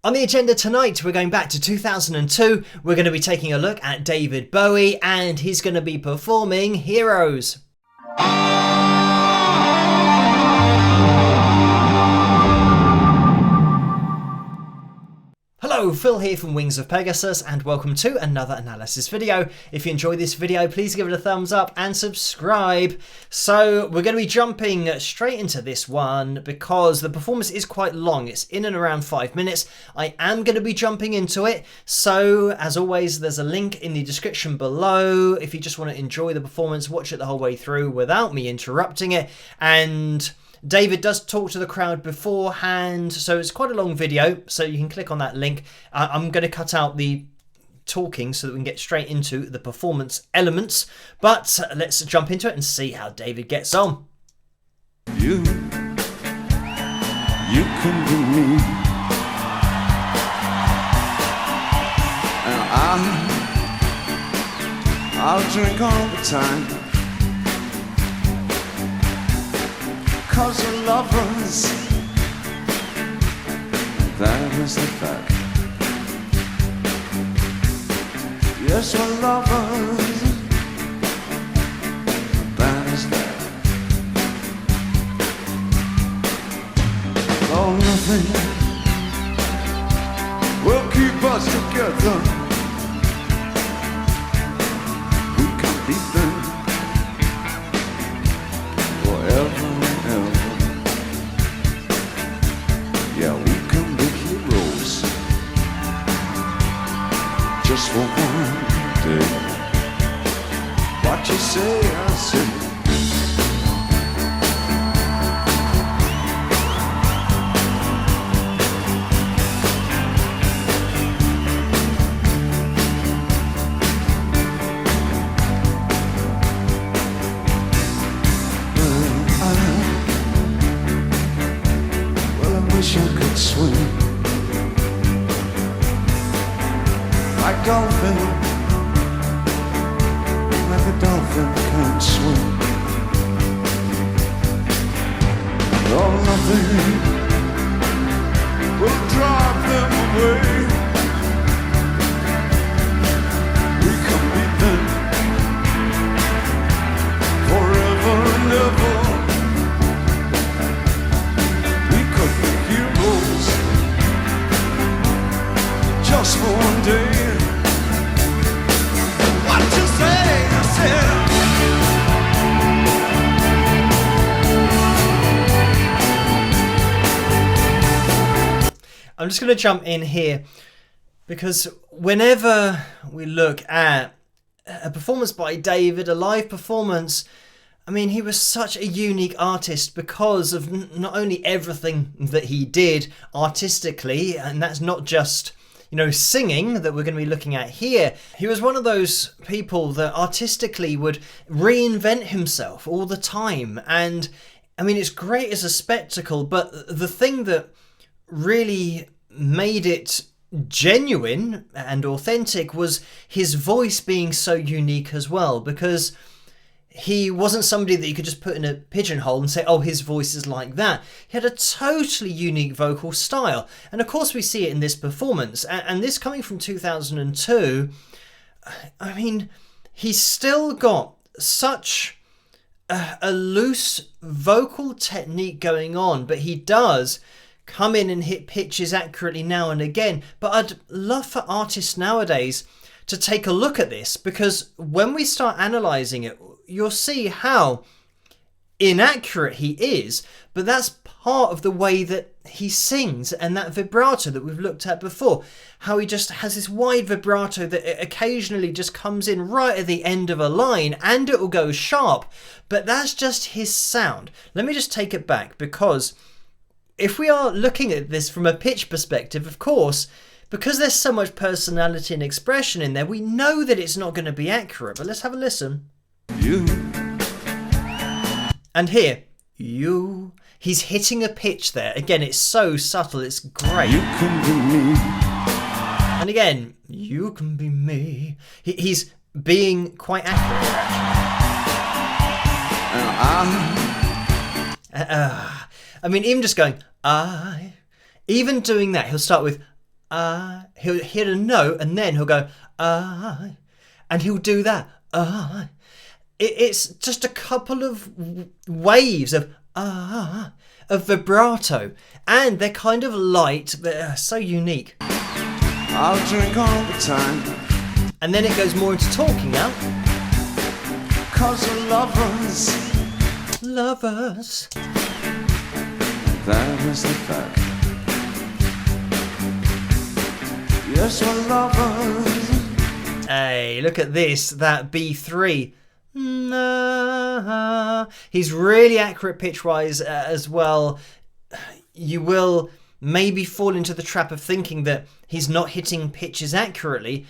On the agenda tonight, we're going back to 2002. We're going to be taking a look at David Bowie, and he's going to be performing Heroes. Hello, Phil here from Wings of Pegasus, and welcome to another analysis video. If you enjoyed this video, please give it a thumbs up and subscribe. So we're going to be jumping straight into this one because the performance is quite long. It's in and around 5 minutes. I am going to be jumping into it. So as always, there's a link in the description below. If you just want to enjoy the performance, watch it the whole way through without me interrupting it. And David does talk to the crowd beforehand, so it's quite a long video, so you can click on that link. I'm going to cut out the talking so that we can get straight into the performance elements, but let's jump into it and see how David gets on. You can be me, and I'll drink all the time. 'Cause we're lovers, that is the fact. Yes, we're lovers, that is that. Oh, nothing will keep us together. We can be them forever. Yeah, we can be heroes just for one day. What you say, I say. I wish I could swim like a dolphin can swim. Oh, nothing will drive them away. We can beat them forever and ever. Just for one day. What you say? I said. I'm just going to jump in here because whenever we look at a performance by David, a live performance, I mean, he was such a unique artist because of not only everything that he did artistically, and that's not just, you know, singing that we're going to be looking at here. He was one of those people that artistically would reinvent himself all the time. And I mean, it's great as a spectacle, but the thing that really made it genuine and authentic was his voice being so unique as well, because he wasn't somebody that you could just put in a pigeonhole and say, oh, his voice is like that. He had a totally unique vocal style. And of course we see it in this performance. And this coming from 2002, I mean, he's still got such a loose vocal technique going on, but he does come in and hit pitches accurately now and again. But I'd love for artists nowadays to take a look at this, because when we start analysing it, you'll see how inaccurate he is, but that's part of the way that he sings, and that vibrato that we've looked at before, how he just has this wide vibrato that occasionally just comes in right at the end of a line and it will go sharp, but that's just his sound. Let me just take it back, because if we are looking at this from a pitch perspective, of course, because there's so much personality and expression in there, we know that it's not going to be accurate, but let's have a listen. You. And here, you. He's hitting a pitch there. Again, it's so subtle, it's great. You can be me. And again, you can be me. He's being quite accurate here, actually. And I mean, even just going, even doing that, he'll start with, He'll hit a note and then he'll go, and he'll do that, It's just a couple of waves of vibrato, and they're kind of light, but so unique. I'll drink all the time. And then it goes more into talking now. 'Cause we're lovers. Lovers. That is the fact. Yes, we're lovers. Hey, look at this, that B3. He's really accurate pitch-wise as well. You will maybe fall into the trap of thinking that he's not hitting pitches accurately,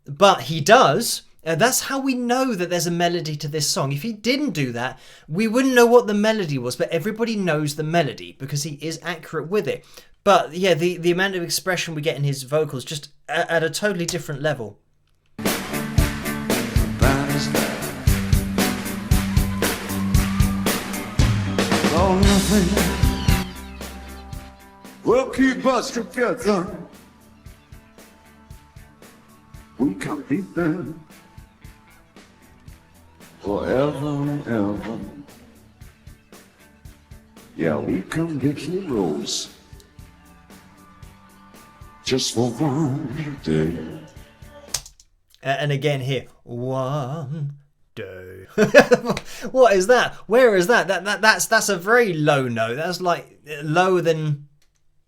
but he does. That's how we know that there's a melody to this song. If he didn't do that, we wouldn't know what the melody was, but everybody knows the melody because he is accurate with it. But yeah, the amount of expression we get in his vocals, just at a totally different level. That is that. Oh, nothing will keep us together. We can't be there forever and ever. Yeah, we can be heroes just for one day. And again here, one day. What is that? Where is that? That's a very low note. That's like lower than,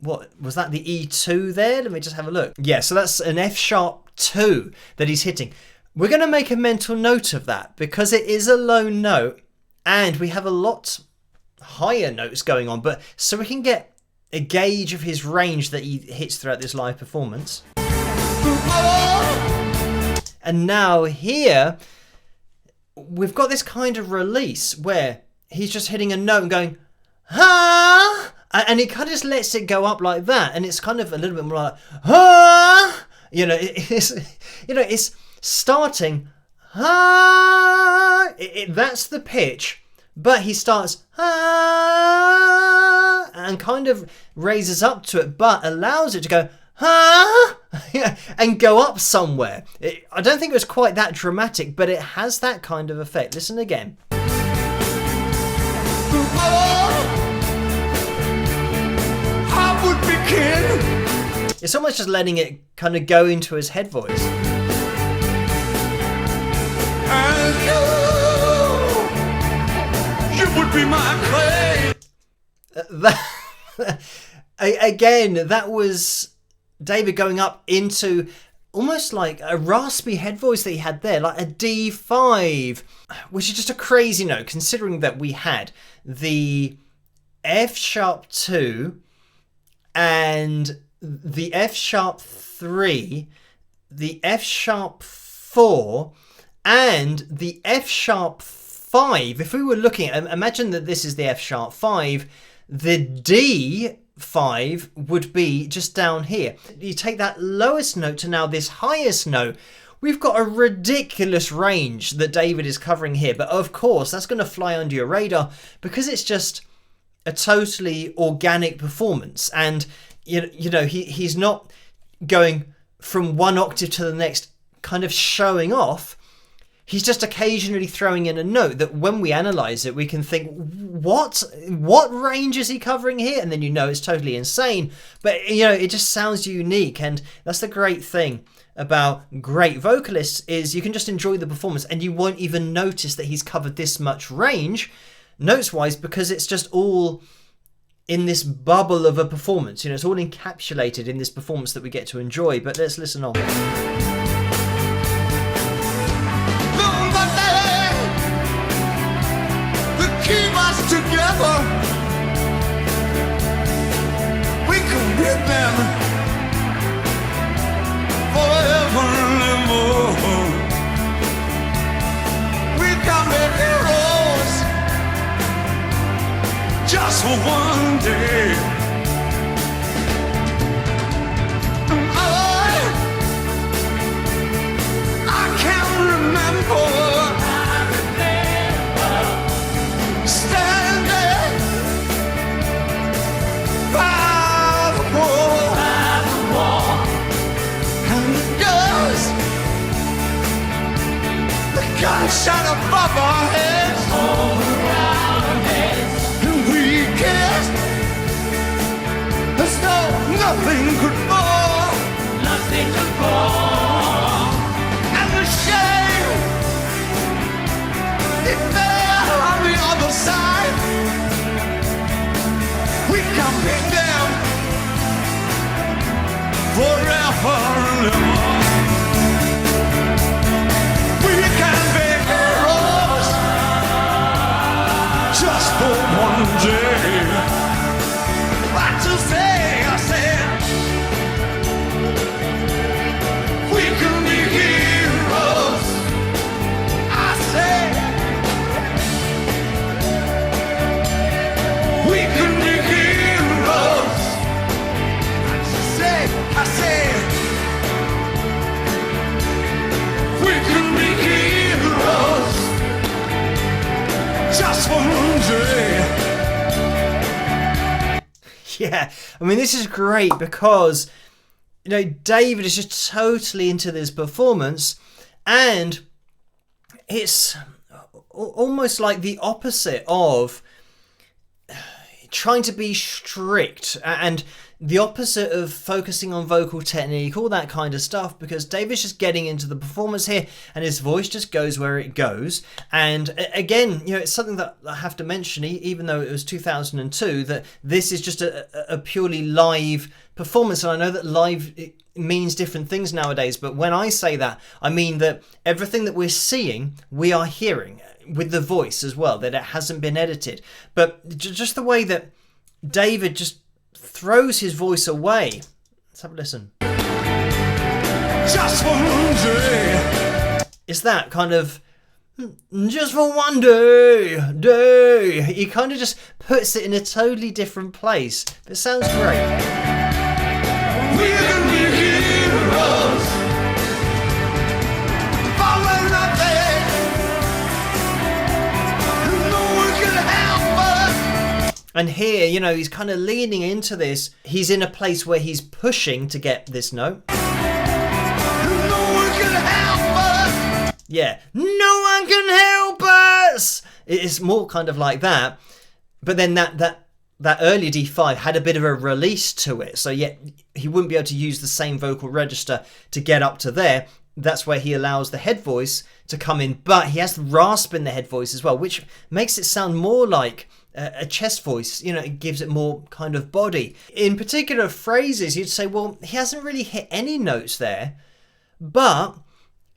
what was that, the E2 there? Let me just have a look. Yeah, so that's an F sharp 2 that he's hitting. We're going to make a mental note of that because it is a low note and we have a lot higher notes going on, but so we can get a gauge of his range that he hits throughout this live performance. And now here we've got this kind of release where he's just hitting a note and going, ha, and he kind of just lets it go up like that, and it's kind of a little bit more like, ha, it's starting, ha, that's the pitch, but he starts, ha, and kind of raises up to it, but allows it to go, ha, and go up somewhere. I don't think it was quite that dramatic, but it has that kind of effect. Listen again. I would begin. It's almost just letting it kind of go into his head voice. And you would be my clay. Again, that was David going up into almost like a raspy head voice that he had there, like a D5, which is just a crazy note considering that we had the F sharp 2 and the F sharp 3, the F sharp 4 and the F sharp 5. If we were looking at, imagine that this is the F sharp 5, the D5 would be just down here. You take that lowest note to now this highest note. We've got a ridiculous range that David is covering here, but of course that's going to fly under your radar because it's just a totally organic performance, and you know he's not going from one octave to the next kind of showing off. He's just occasionally throwing in a note that when we analyze it, we can think, what range is he covering here? And then it's totally insane. But, it just sounds unique. And that's the great thing about great vocalists is you can just enjoy the performance and you won't even notice that he's covered this much range, notes-wise, because it's just all in this bubble of a performance. It's all encapsulated in this performance that we get to enjoy. But let's listen on. Keep us together. We can get them forever and ever. We can be heroes just for one day. And I can't remember standing sunshine above our heads. And we kissed as though nothing could fall. And the shame, it fell on the other side. We can be them forever and ever. We can be heroes just for one day. What to say, I said. We can be heroes, I say. We can be heroes, I say. We can be heroes just for one day. Yeah, I mean, this is great because, you know, David is just totally into this performance, and it's almost like the opposite of trying to be strict and the opposite of focusing on vocal technique, all that kind of stuff, because David's just getting into the performance here and his voice just goes where it goes. And again, you know, it's something that I have to mention, even though it was 2002, that this is just a purely live performance. And I know that live it means different things nowadays, but when I say that, I mean that everything that we're seeing, we are hearing with the voice as well, that it hasn't been edited. But just the way that David just throws his voice away. Let's have a listen. Just for one day. It's that kind of just for one day. He kind of just puts it in a totally different place. But it sounds great. We can be heroes. Following nothing. No one can help us. And here, you know, he's kind of leaning into this. He's in a place where he's pushing to get this note. No one can help us. Yeah, no one can help us. It's more kind of like that. But then that earlier D5 had a bit of a release to it. So yet he wouldn't be able to use the same vocal register to get up to there. That's where he allows the head voice to come in. But he has the rasp in the head voice as well, which makes it sound more like a chest voice. You know, it gives it more kind of body. In particular phrases, you'd say, well, he hasn't really hit any notes there, but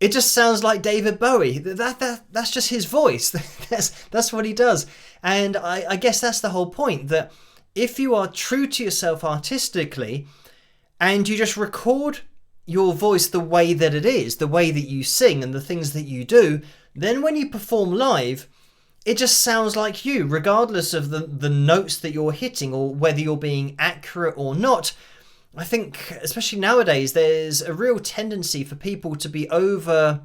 it just sounds like David Bowie. That's just his voice. That's what he does. And I guess that's the whole point, that if you are true to yourself artistically and you just record your voice the way that it is, the way that you sing and the things that you do, then when you perform live, it just sounds like you, regardless of the notes that you're hitting or whether you're being accurate or not. I think, especially nowadays, there's a real tendency for people to be over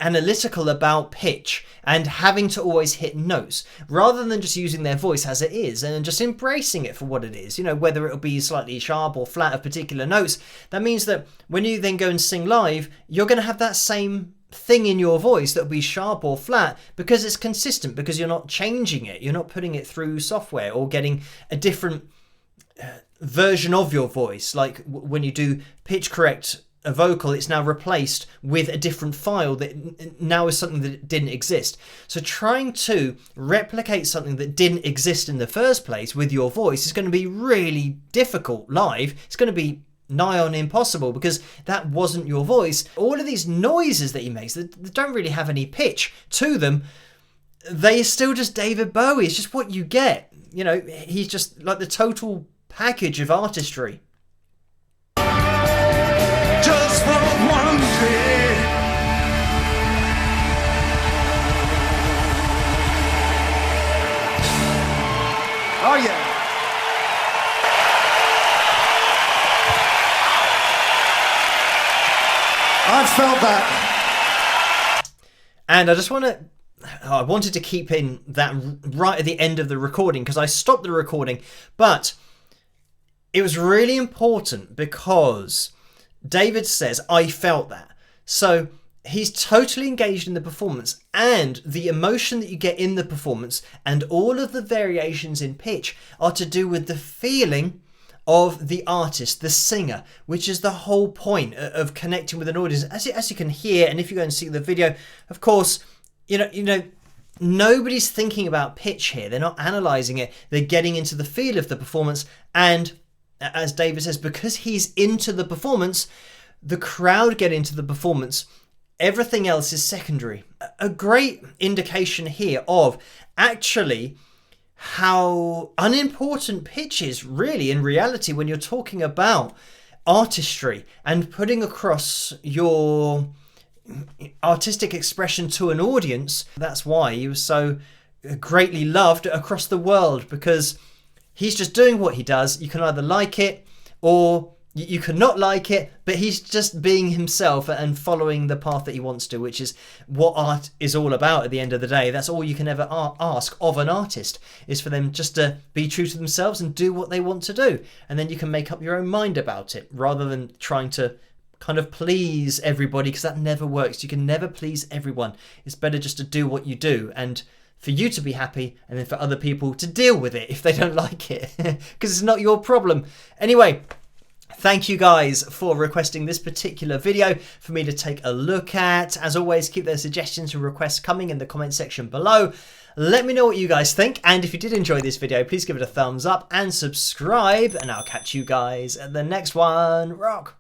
analytical about pitch and having to always hit notes rather than just using their voice as it is and just embracing it for what it is. You know, whether it'll be slightly sharp or flat of particular notes, that means that when you then go and sing live, you're going to have that same thing in your voice that'll be sharp or flat because it's consistent, because you're not changing it, you're not putting it through software or getting a different version of your voice. Like when you do pitch correct a vocal, it's now replaced with a different file that now is something that didn't exist. So trying to replicate something that didn't exist in the first place with your voice is going to be really difficult live. It's going to be nigh on impossible because that wasn't your voice. All of these noises that he makes that don't really have any pitch to them, they are still just David Bowie. It's just what you get. You know, he's just like the total package of artistry. Just for one day. Oh yeah. I felt that. And I wanted to keep in that right at the end of the recording because I stopped the recording, but it was really important because David says, I felt that. So he's totally engaged in the performance, and the emotion that you get in the performance and all of the variations in pitch are to do with the feeling of the artist, the singer, which is the whole point of connecting with an audience. As you can hear, and if you go and see the video, of course, you know, nobody's thinking about pitch here. They're not analysing it. They're getting into the feel of the performance, and as David says, because he's into the performance, the crowd get into the performance. Everything else is secondary. A great indication here of actually how unimportant pitch is really in reality when you're talking about artistry and putting across your artistic expression to an audience. That's why he was so greatly loved across the world, because he's just doing what he does. You can either like it or you could not like it, but he's just being himself and following the path that he wants to, which is what art is all about at the end of the day. That's all you can ever ask of an artist, is for them just to be true to themselves and do what they want to do. And then you can make up your own mind about it, rather than trying to kind of please everybody, because that never works. You can never please everyone. It's better just to do what you do, and for you to be happy, and then for other people to deal with it if they don't like it, because it's not your problem. Anyway, thank you guys for requesting this particular video for me to take a look at. As always, keep those suggestions and requests coming in the comment section below. Let me know what you guys think, and if you did enjoy this video, please give it a thumbs up and subscribe, and I'll catch you guys at the next one. Rock!